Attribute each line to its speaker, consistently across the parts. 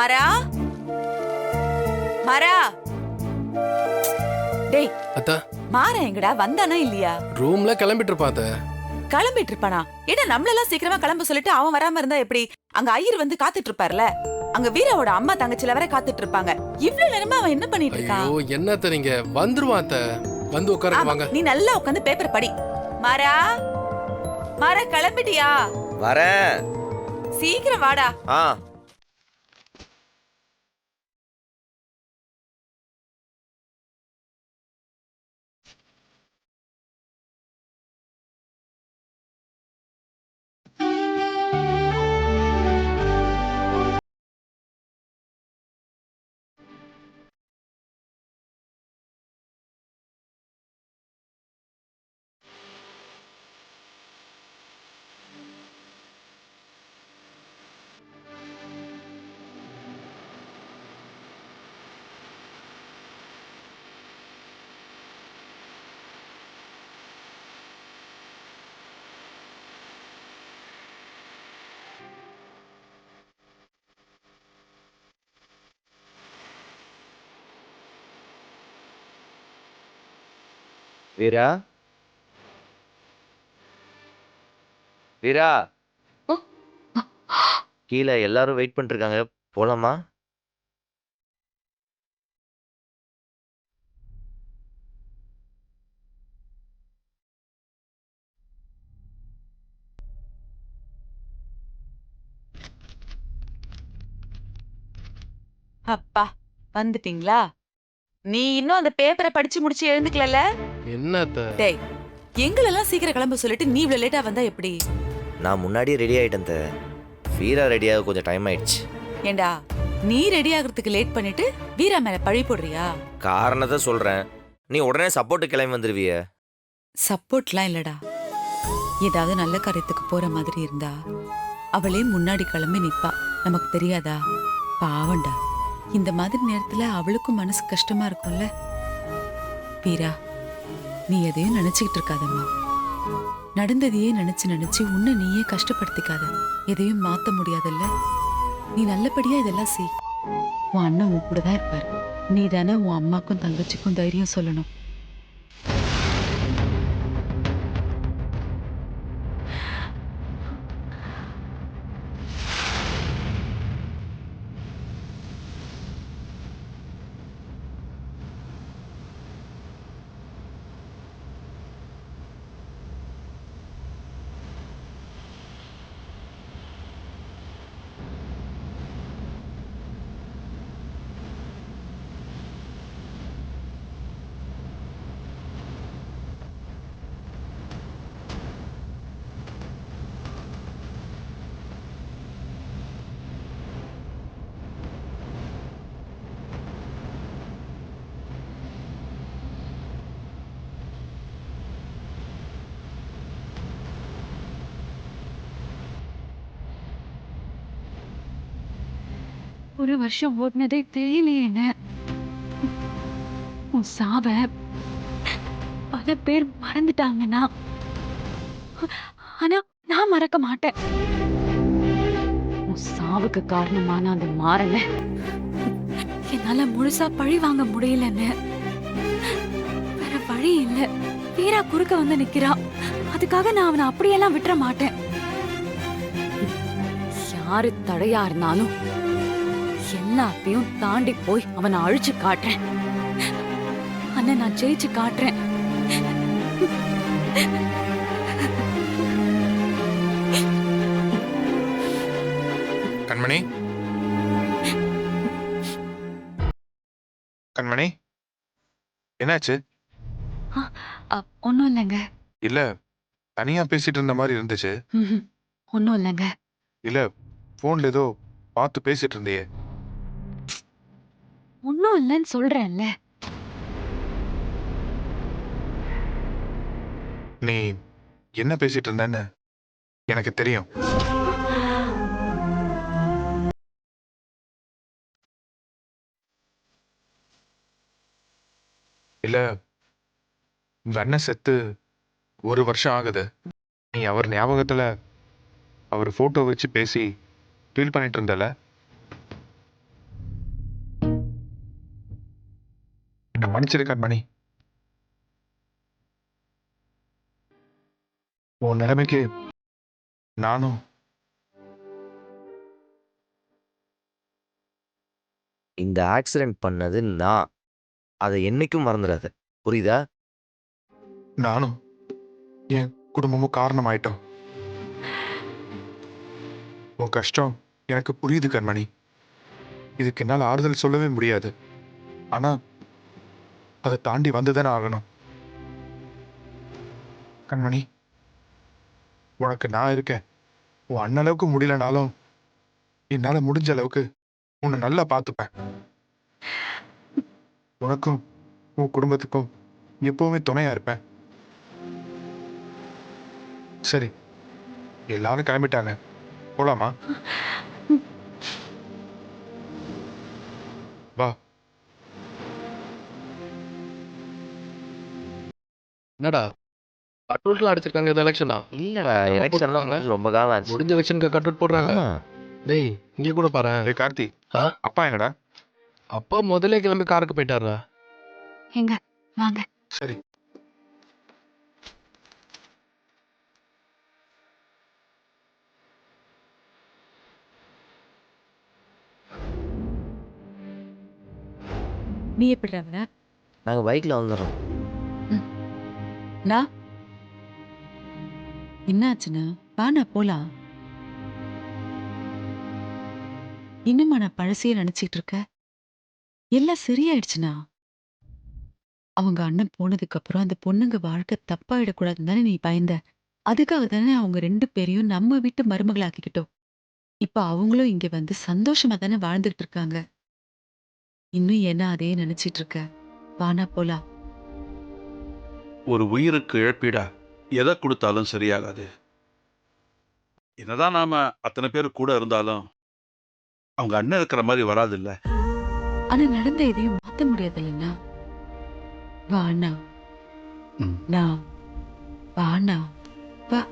Speaker 1: மாறா மாறா டேய்
Speaker 2: அத்தா
Speaker 1: மாறா எங்கடா வந்தானா இல்லையா?
Speaker 2: ரூம்ல கிளம்பிட்டு இருப்பான் அத்தை.
Speaker 1: கிளம்பிட்டு இருப்பானா? ஏன்னா நம்மளெல்லாம் சீக்கிரமா கிளம்ப சொல்லிட்டு அவன் வராம இருந்தா எப்படி? அங்க ஐயர் வந்து காத்துட்டு இருப்பார்ல, அங்க வீராவோட அம்மா தங்கச்சில வர காத்துட்டு இருப்பாங்க. இவ்வளவு நேரமா அவன் என்ன பண்ணிட்டு இருக்கான்?
Speaker 2: ஐயோ என்னத்த நீங்க வந்துருவான் அத்தை. வந்து உட்காருங்க
Speaker 1: ஆமா,
Speaker 2: வாங்க.
Speaker 1: நீ நல்லா உட்கார்ந்து பேப்பர் படி. மாறா மாறா கிளம்பிட்டியா?
Speaker 3: வரேன்.
Speaker 1: சீக்கிரம் வாடா.
Speaker 3: ஆ வீரா, வீரா, கீழே எல்லாரும் வெயிட் பண்ணிட்டு இருக்காங்க, போலாமா?
Speaker 1: அப்பா வந்துட்டீங்களா? நீ இன்னும் அந்த பேப்பரை படிச்சு முடிச்சு எழுந்துக்கலல?
Speaker 2: என்ன அத்தை?
Speaker 1: டேய், எங்களெல்லாம் சீக்கிரம் கிளம்ப சொல்லிட்டு நீ இவ்வளவு லேட்டா வந்தா எப்படி?
Speaker 3: நான் முன்னாடியே ரெடி ஆயிட்டேன் தே. வீரா ரெடியாக கொஞ்சம் டைம் ஆயிடுச்சு.
Speaker 1: ஏண்டா, நீ ரெடி ஆகுறதுக்கு லேட் பண்ணிட்டு வீரா மேல பழி போடுறியா?
Speaker 3: காரணத்தை சொல்றேன், நீ உடனே சப்போர்ட்டு கிளம்பி வந்துருவிய.
Speaker 1: சப்போர்ட்லாம் இல்லடா. ஏதாவது நல்ல காரியத்துக்கு போற மாதிரி இருந்தா அவளே முன்னாடி கிளம்பி நிப்பா. நமக்கு தெரியாதா? பாவண்டா. இந்த மாதிரி நேரத்துல அவளுக்கும் மனசு கஷ்டமா இருக்கும்ல. வீரா, நீ எதையும் நினைச்சுக்கிட்டு இருக்காதம்மா. நடந்ததையே நினைச்சு நினைச்சு உன்னை நீயே கஷ்டப்படுத்திக்காத. எதையும் மாத்த முடியாதல்ல. நீ நல்லபடியா இதெல்லாம் செய். உன் அண்ணன் உன் கூட தான் இருப்பாரு. நீ தானே உன் அம்மாக்கும் தங்கச்சிக்கும் தைரியம் சொல்லணும்.
Speaker 4: ஒரு வருஷம் ஓடினதே தெரியலையேங்க. உன் சாவ பல பேர் மறந்துட்டாங்கன்னா, ஆனா நான் மறக்க மாட்டேன். உன் சாவுக்கு காரணமான அந்த மாறன என்னால முழுசா பழி வாங்க முடியலன்னு. வேற வழி இல்ல. வீரா குறுக்க வந்து நிக்கிறா. அதுக்காக நான் அவனை அப்படியெல்லாம் விட்டுற மாட்டேன். யாரு தடையா இருந்தாலும் எல்லாத்தையும் தாண்டி போய் அவனை அழிச்சு காட்டுறேன். அண்ணன், நான் ஜெயிச்சு காட்டுறேன்.
Speaker 5: கண்மணி, கண்மணி, என்னாச்சு?
Speaker 4: ஒன்னும் இல்லைங்க.
Speaker 5: இல்ல, தனியா பேசிட்டு இருந்த மாதிரி இருந்துச்சு.
Speaker 4: ஒன்னும் இல்லைங்க.
Speaker 5: இல்ல, போன்ல ஏதோ பார்த்து பேசிட்டு இருந்தியே.
Speaker 4: ஒன்னும் இல்லைன்னு சொல்றேன்ல.
Speaker 5: நீ என்ன பேசிட்டு இருந்தன்னு எனக்கு தெரியும். இல்ல, உங்க அண்ணன் செத்து ஒரு வருஷம் ஆகுது. நீ அவர் ஞாபகத்துல அவர் போட்டோ வச்சு பேசி ஃபீல் பண்ணிட்டு இருந்தல. என்னை மன்னிச்சிரு கண்மணி. உன் நிலைமைக்கு நானும்
Speaker 3: இந்த ஆக்சிடென்ட் பண்ணது நான். அதை என்னைக்கும் மறந்துடாத, புரியுதா?
Speaker 5: நானும் என் குடும்பமும் காரணம் ஆயிட்டோம். உன் கஷ்டம் எனக்கு புரியுது கண்மணி. இதுக்கு என்னால் ஆறுதல் சொல்லவே முடியாது. ஆனா அதை தாண்டி வந்துதானே ஆகணும். கண்மணி, உனக்கு நான் இருக்கேன். உன் அண்ணன் அளவுக்கு முடியலனாலும் என்னால முடிஞ்ச அளவுக்கு உன்னை நல்லா பார்த்துப்பேன். உனக்கும் உன் குடும்பத்துக்கும் எப்பவுமே துணையா இருப்பேன். சரி, எல்லாரும் கிளம்பிட்டாங்க, போலாமா? வா.
Speaker 2: என்னடா கட்டவுட்லாம் அடிச்சிருக்காங்க, இது எலெக்ஷனா?
Speaker 3: இல்லடா, எலெக்ஷன்லாம் ரொம்ப காலம் ஆச்சு.
Speaker 2: முடிஞ்ச எலெக்ஷனுக்கு கட்டவுட் போடுறாங்க.
Speaker 3: ஆமா.
Speaker 2: டேய் இங்க கூட பாரு.
Speaker 5: டேய் கார்த்தி,
Speaker 2: ஆ?
Speaker 5: அப்பா எங்கடா?
Speaker 2: அப்பா முதல்ல கிளம்பி காருக்கு போயிட்டாரா?
Speaker 4: எங்க வாங்க.
Speaker 5: சரி.
Speaker 1: நீ எப்படி வர?
Speaker 3: நாங்க பைக்ல வந்துடுறோம்.
Speaker 1: நான் என்னாச்சுன்னா வாண்ணா போலாம். இன்னுமா நான் பழசையே நினைச்சிட்டு இருக்க? எல்லாம் சரியாயிடுச்சுனா. அவங்க அண்ணன் போனதுக்கு அப்புறம் அந்த பொண்ணுங்க வாழ்க்கை தப்பாயிடக்கூடாதுன்னு தானே நீ பயந்த. அதுக்காக தானே அவங்க 2 பேரையும் நம்ம வீட்டு மருமகளாக்கிக்கிட்டோம். இப்ப அவங்களும் இங்க வந்து சந்தோஷமா தானே வாழ்ந்துகிட்டு இருக்காங்க. இன்னும் என்ன அதே நினைச்சிட்டு இருக்க? வாண்ணா போலாம்.
Speaker 6: ஒரு உயிருக்கு இழப்பீடா எதை கொடுத்தாலும் சரியாகாது. என்னதான் நாம அத்தனை பேர் கூட இருந்தாலும் அவங்க அண்ணன் இருக்கிற மாதிரி வராது இல்ல.
Speaker 1: ஆனா நடந்த எதையும் மாத்த முடியாது இல்லைன்னா. வாண்ணா.
Speaker 6: ம்.
Speaker 1: நான் வாண்ணா. வா.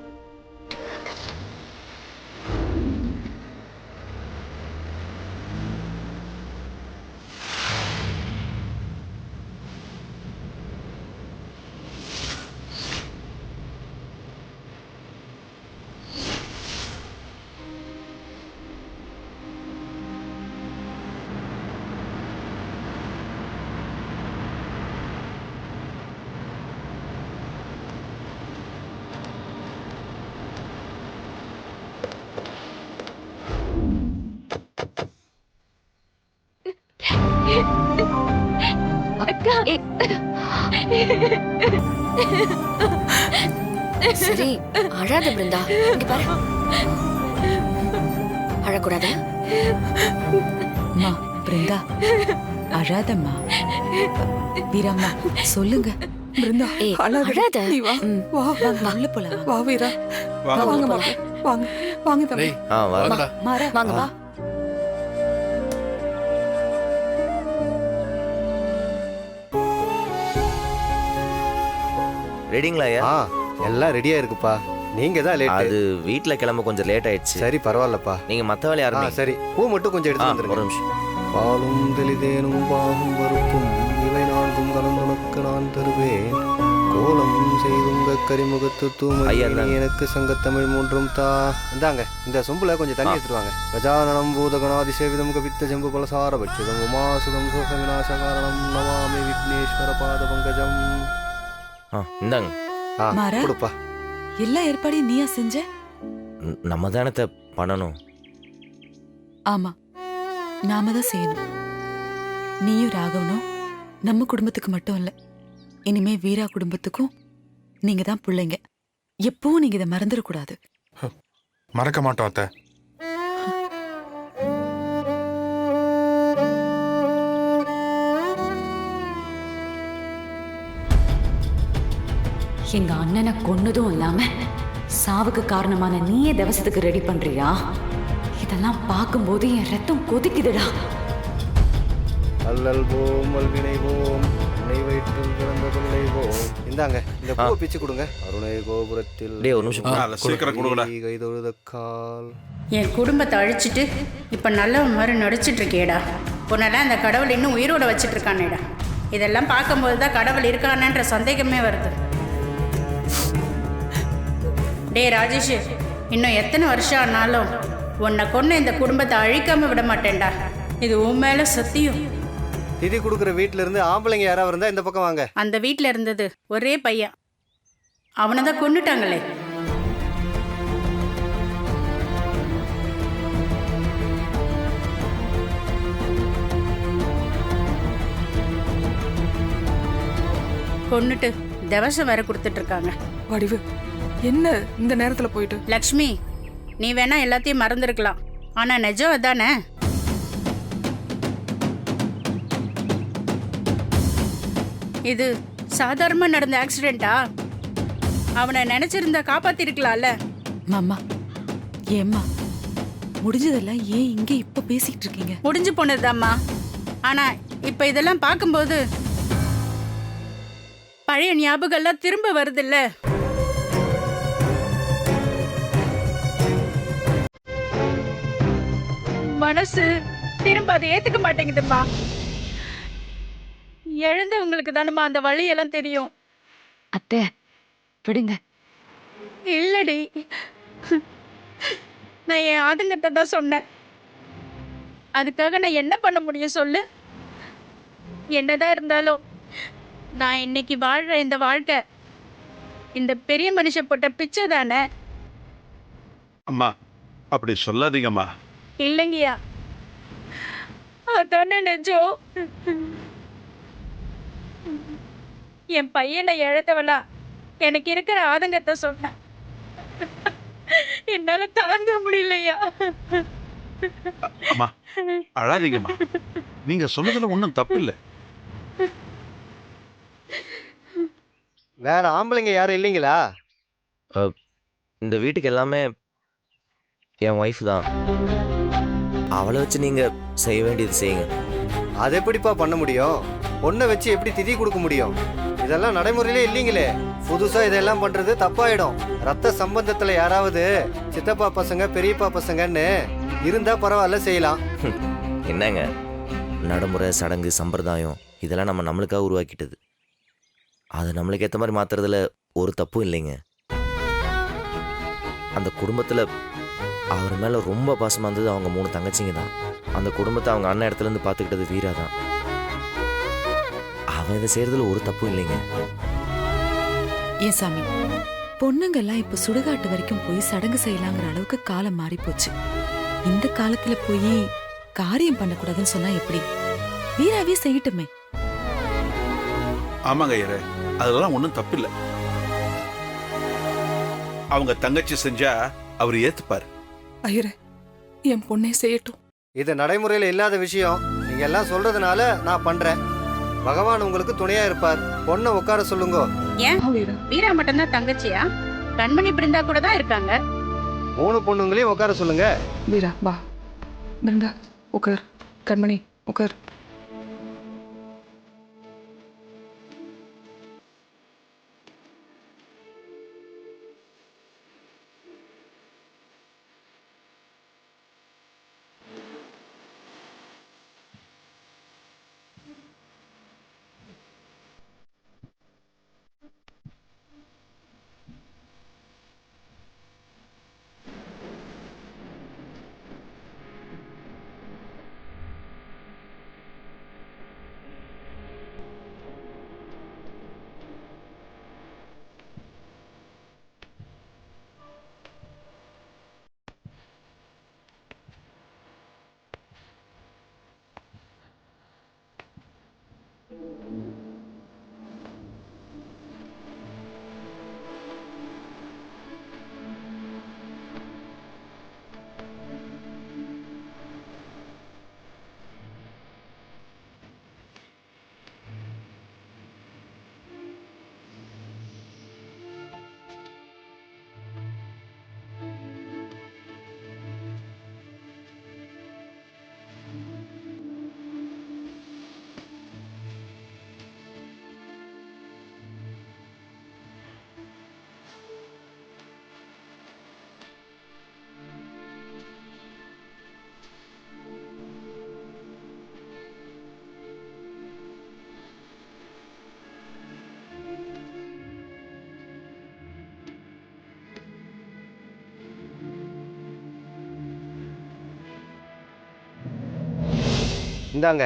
Speaker 4: அக்கா.
Speaker 7: சரி, அழாத பிருந்தா. இங்க பாரு, அழக்கூடாது.
Speaker 1: அம்மா பிருந்தா அழாதம்மா. வீரம்மா சொல்லுங்க.
Speaker 7: பிருந்தா, அழாத. ம்,
Speaker 1: வாங்க உள்ள போலாம்.
Speaker 8: வா வீரா,
Speaker 6: வாங்க.
Speaker 8: வாங்க மாப்பிள, வாங்க வாங்க தம்பி.
Speaker 2: டேய்
Speaker 3: வாங்க.
Speaker 2: வாங்கடா.
Speaker 1: மாறா
Speaker 7: வாங்க வா.
Speaker 3: ரெடிங்களா ஐயா?
Speaker 9: எல்லாம் ரெடியா இருக்குப்பா. நீங்க தான் லேட்.
Speaker 3: அது வீட்ல கிளம்ப கொஞ்சம் லேட் ஆயிடுச்சு.
Speaker 9: சரி பரவாயில்லப்பா.
Speaker 3: நீங்க மத்த வேலையா இருங்க.
Speaker 9: சரி, பூ மட்டும் கொஞ்சம் எடுத்து
Speaker 3: ஒரு
Speaker 9: வந்துருங்க.
Speaker 3: நிமிஷம்.
Speaker 9: பாலும் தெளிதேனும் பாகும் பருப்பும் இவை நான்கும் கலந்துனக்கு நான் தருவேன். கோலம் செய்துங்க கரிமுகத்து
Speaker 3: ஐயா,
Speaker 9: தூமை
Speaker 3: இந்தாங்க.
Speaker 9: எனக்கு சங்கத்தமிழ் மூன்றும் தா. இந்தாங்க, இந்த சொம்புல கொஞ்சம் தண்ணி எடுத்துருவாங்க. கஜானனம் பூதகணாதிசேவிதம் கவித்த ஜம்பு பலசார பட்சதம் உமாசுதம் சோக விநாச காரணம் நமாமி விக்னேஸ்வர பாத பங்கஜம்.
Speaker 3: இந்தாங்க.
Speaker 1: மாறா.
Speaker 9: கொடுப்பா.
Speaker 1: எல்லா ஏற்பாடையும் நீயா செஞ்ச?
Speaker 3: நம்ம தானத்தை பண்ணணும்.
Speaker 1: ஆமா, நாம தான் செய்யணும். நீயும் ராகவனும் நம்ம குடும்பத்துக்கு மட்டும் இல்ல, இனிமே வீரா குடும்பத்துக்கும் நீங்க தான் பிள்ளைங்க. எப்பவும் நீங்க இதை மறந்துடக்கூடாது.
Speaker 5: மறக்க மாட்டோம் அத்தை.
Speaker 4: எங்க அண்ணனை கொன்னதும் இல்லாம சாவுக்கு காரணமான நீயே தவசத்துக்கு ரெடி பண்றியா? இதெல்லாம் பார்க்கும்போது என் ரத்தம் கொதிக்குதுடா.
Speaker 9: அல்லல் போம் வல்வினை போம் அன்னை வயிற்றில் பிறந்த பிள்ளை போம். இந்தாங்க, இந்த பூவை பிச்சு கொடுங்க. அருணை கோபுரத்தில்
Speaker 3: டேய், ஒரு நிமிஷம்.
Speaker 6: சீக்கிரம் கொடுங்கடா.
Speaker 9: கைதொழுத கால்.
Speaker 8: என் குடும்பத்தை அழிச்சிட்டு இப்ப நல்லவன் மாதிரி நடிச்சிட்டு இருக்கேடா. உன்னெல்லாம் அந்த கடவுள் இன்னும் உயிரோட வச்சிட்டு இருக்கானேடா. இதெல்லாம் பார்க்கும்போது தான் கடவுள் இருக்கானன்ற சந்தேகமே வருது. டேய் ராஜேஷ், இன்னும் எத்தனை வருஷம் ஆனாலும் உன்னை கொண்டு இந்த குடும்பத்தை அழிக்காம விட மாட்டேன்டா. இது உன் மேல சத்தியம்.
Speaker 9: திதி கொடுக்குற வீட்டுல இருந்து ஆம்பளைங்க யாராவது இருந்தா இந்த பக்கம் வாங்க.
Speaker 8: அந்த வீட்டில் இருந்தது ஒரே பையன், அவனை தான் கொண்டுட்டாங்களே. கொன்னுட்டு தவசம் வேற கொடுத்துட்டு இருக்காங்க.
Speaker 10: வடிவு என்ன இந்த நேரத்துல போயிட்டு?
Speaker 8: லக்ஷ்மி, நீ வேணா எல்லாத்தையும் மறந்துருக்கலாம், ஆனா நிஜம் அதானே. இது சாதாரணமா நடந்த ஆக்சிடென்ட்டா? அவனை நினைச்சிருந்தா காப்பாத்திருக்கலாம்ல.
Speaker 1: மாமா ஏம்மா முடிஞ்சதெல்லாம் ஏன் இங்க இப்ப பேசிட்டு இருக்கீங்க?
Speaker 8: முடிஞ்சு போனதுதாம்மா. ஆனா இப்ப இதெல்லாம் பார்க்கும்போது பழைய ஞாபகம்லாம் திரும்ப வருதுல்ல. மனசு திரும்ப அதை ஏத்துக்க மாட்டேங்குதும்மா. எழுந்தவங்களுக்கு தானம்மா அந்த வழியெல்லாம் தெரியும்.
Speaker 4: அத்தை விடுங்க.
Speaker 8: இல்லடி, நான் என் ஆதங்கத்தை தான் சொன்னேன். அதுக்காக நான் என்ன பண்ண முடியும் சொல்லு? என்னதான் இருந்தாலும் நான் இன்னைக்கு வாழ்ற இந்த வாழ்க்கை இந்த பெரிய மனுஷன் போட்ட பிச்சை தானே.
Speaker 6: அம்மா அப்படி சொல்லாதீங்கம்மா.
Speaker 8: இல்லைங்கய்யா, அதானே நிஜம். என் பையனை இழந்தவளா எனக்கு இருக்கிற ஆதங்கத்தை சொன்னேன். என்னால தாங்க முடியலையா.
Speaker 6: அம்மா அழாதீங்கம்மா. நீங்க சொன்னதுல ஒன்றும் தப்பு இல்லை.
Speaker 9: வேற ஆம்பளைங்க யாரும் இல்லைங்களா?
Speaker 3: இந்த வீட்டுக்கு எல்லாமே என் ஒய்ஃப் தான். அவளை வச்சு நீங்க செய்ய வேண்டியது செய்யுங்க.
Speaker 9: அது எப்படிப்பா பண்ண முடியும்? பொண்ணை வச்சு எப்படி திதி கொடுக்க முடியும்? இதெல்லாம் நடைமுறையிலே இல்லைங்களே. புதுசா இதெல்லாம் பண்றது தப்பாயிடும். ரத்த சம்பந்தத்துல யாராவது சித்தப்பா பசங்க பெரியப்பா பசங்கன்னு இருந்தா பரவாயில்ல, செய்யலாம்.
Speaker 3: என்னங்க நடைமுறை சடங்கு சம்பிரதாயம் இதெல்லாம் நம்மளுக்காக உருவாக்கிட்டது. அது நம்மளுக்கு ஏற்ற மாதிரி மாத்துறதுல ஒரு தப்பும் இல்லைங்க. அந்த குடும்பத்தில் அவர் மேலே ரொம்ப பாசமாக இருந்தது அவங்க 3 தங்கச்சிங்க தான். அந்த குடும்பத்தை அவங்க அண்ணன் இடத்துலேருந்து பார்த்துக்கிட்டது வீரா தான். அவன் இதை செய்கிறதுல ஒரு தப்பும் இல்லைங்க.
Speaker 1: ஏன் சாமி, பொண்ணுங்கெல்லாம் இப்ப சுடுகாட்டு வரைக்கும் போய் சடங்கு செய்யலாங்கிற அளவுக்கு காலம் மாறி போச்சு. இந்த காலத்துல போய் காரியம் பண்ணக்கூடாதுன்னு சொன்னா எப்படி? வீராவே செய்யட்டுமே.
Speaker 6: ஆமாங்க ஐயரே, அதெல்லாம் ஒன்றும் தப்பில்லை. அவங்க தங்கச்சி செஞ்சா அவர் ஏத்துப்பார்.
Speaker 10: ஐயரே, என் பொண்ணே செய்யட்டும்.
Speaker 9: இது நடைமுறையில இல்லாத விஷயம். நீங்க எல்லாம் சொல்றதுனால நான் பண்றேன். பகவான் உங்களுக்கு துணையா இருப்பார். பொண்ணை உட்கார சொல்லுங்க.
Speaker 8: ஏன்
Speaker 10: வீரா,
Speaker 8: வீரா மட்டும்தான் தங்கச்சியா? கண்மணி பிருந்தா கூட தான் இருக்காங்க.
Speaker 9: 3 பொண்ணுங்களையும் உட்கார சொல்லுங்க.
Speaker 10: வீரா வா. பிருந்தா உட்கார். கண்மணி உட்கார்.
Speaker 9: இந்தாங்க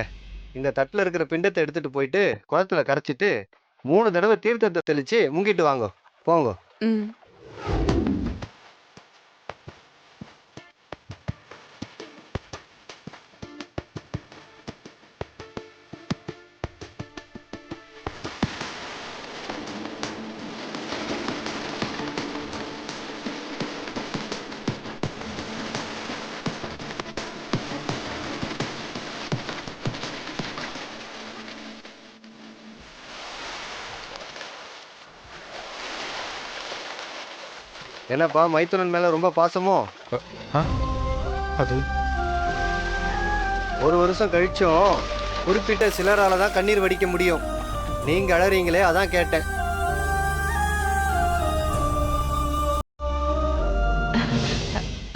Speaker 9: இந்த தட்டில் இருக்கிற பிண்டத்தை எடுத்துட்டு போயிட்டு குளத்துல கரைச்சிட்டு 3 தடவை தீர்த்தத்தை தெளிச்சு முங்கிட்டு வாங்க போங்க.
Speaker 10: ம்.
Speaker 9: என்னப்பா மைத்துனன் மேல ரொம்ப பாசமோ?
Speaker 5: அது
Speaker 9: 1 வருஷம் கழிச்சும் குறிப்பிட்ட சிலரால தான் கண்ணீர் வடிக்க முடியும். நீங்க அழறீங்களே அதான் கேட்டேன்.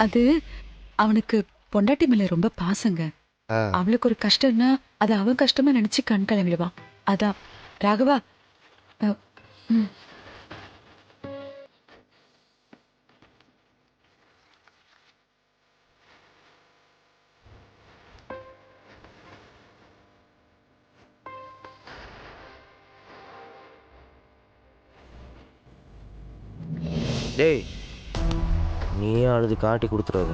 Speaker 1: அது அவனுக்கு பொண்டாட்டி மேல ரொம்ப பாசங்க.
Speaker 9: ஆ.
Speaker 1: அவளுக்கு ஒரு கஷ்டம்னா அது அவன் கஷ்டமா நினைச்சு கண் கலங்கிடுவான். அதான் ராகவா. அ, ம்.
Speaker 3: டேய் நீயே அழுது காட்டி கொடுத்துறாது.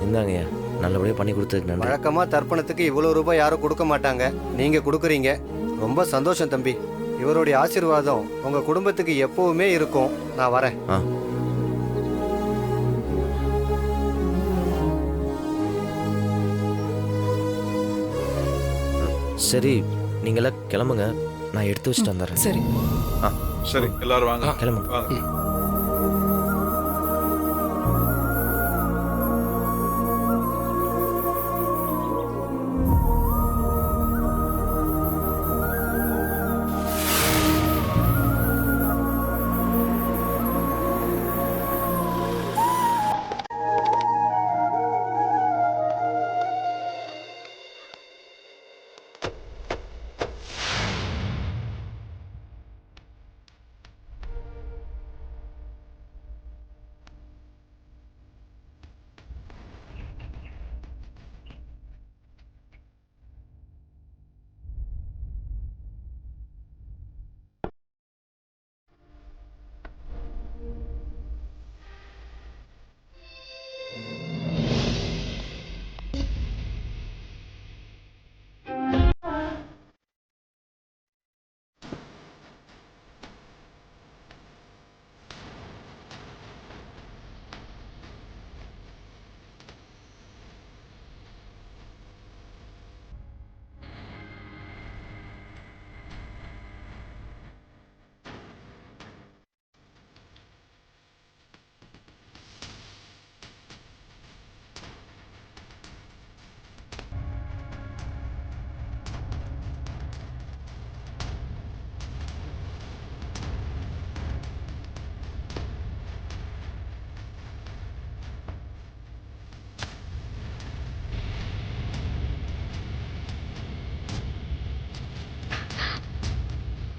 Speaker 3: இந்தாங்கய்யா, நல்லபடியாக பண்ணி கொடுத்ததுக்கு நன்றி.
Speaker 9: வழக்கமா தர்ப்பணத்துக்கு இவ்வளவு ரூபாய் யாரும் கொடுக்க மாட்டாங்க. நீங்க கொடுக்குறீங்க, ரொம்ப சந்தோஷம் தம்பி. இவருடைய ஆசீர்வாதம் உங்க குடும்பத்துக்கு எப்பவுமே இருக்கும். நான் வரேன்.
Speaker 3: ஆ சரி, நீங்களாம் கிளம்புங்க, நான் எடுத்து வச்சுட்டு வந்துடுறேன்.
Speaker 10: சரி.
Speaker 6: சரி எல்லாரும் வாங்க
Speaker 3: கிளம்புங்க.
Speaker 6: வாங்க.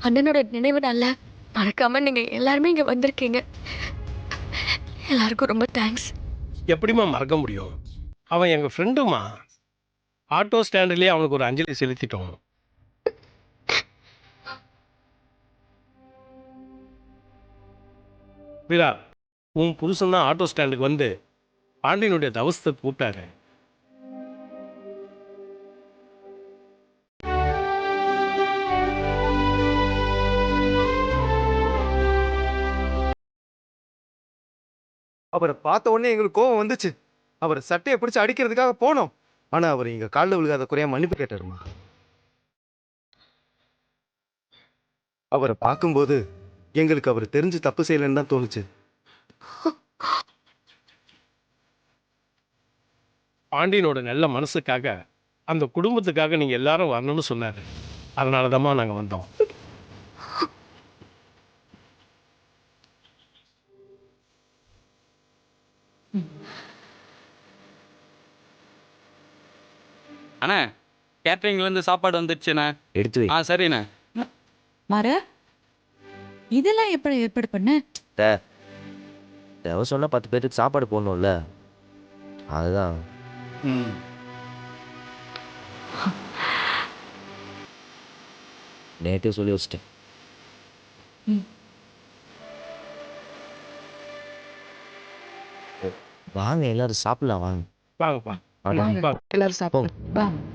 Speaker 7: அண்ணனோட நினைவு நாள்ல மறக்காம நீங்க எல்லாருமே இங்க வந்திருக்கீங்க. எல்லாருக்கும் ரொம்ப தேங்க்ஸ்.
Speaker 11: எப்படிம்மா மறக்க முடியும்? அவன் எங்கள் ஃப்ரெண்டுமா. ஆட்டோ ஸ்டாண்டுலேயே அவனுக்கு ஒரு அஞ்சலி செலுத்திட்டோம். வீரா, உன் புருஷன் தான் ஆட்டோ ஸ்டாண்டுக்கு வந்து பாண்டியனுடைய தவசத்தை கூப்பிட்டாரு.
Speaker 9: அவரை பார்த்த உடனே எங்களுக்கு கோவம் வந்துச்சு. அவர் சட்டையை பிடிச்சு அடிக்கிறதுக்காக போனோம். ஆனா அவர் இங்க காலில் விழுகாத குறையா மன்னிப்பு கேட்டாருமா. அவரை பார்க்கும்போது எங்களுக்கு அவர் தெரிஞ்சு தப்பு செய்யலன்னு தான் தோணுச்சு.
Speaker 11: பாண்டியனோட நல்ல மனசுக்காக, அந்த குடும்பத்துக்காக நீங்கள் எல்லாரும் வரணும்னு சொன்னார். அதனால தான்மா நாங்கள் வந்தோம்.
Speaker 12: அண்ணா, கேட்டரிங்லேருந்து சாப்பாடு வந்துடுச்சுண்ணே.
Speaker 3: எடுத்து வை.
Speaker 12: சரிண்ணே.
Speaker 1: மாற இதெல்லாம் எப்படி ஏற்பாடு பண்ண?
Speaker 3: தேவை சொன்னால் 10 பேருக்கு சாப்பாடு போடணும்ல அதுதான்
Speaker 6: ம்
Speaker 3: நேற்றே சொல்லி வச்சிட்டேன்.
Speaker 10: ம்.
Speaker 3: வாங்க எல்லாரும் சாப்பிடலாம் வாங்க.
Speaker 11: வாங்கப்பா
Speaker 3: வாங்க.
Speaker 11: வாங்க
Speaker 10: எல்லாரும் சாப்பிடுங்க.
Speaker 3: போங்க.
Speaker 10: வாங்க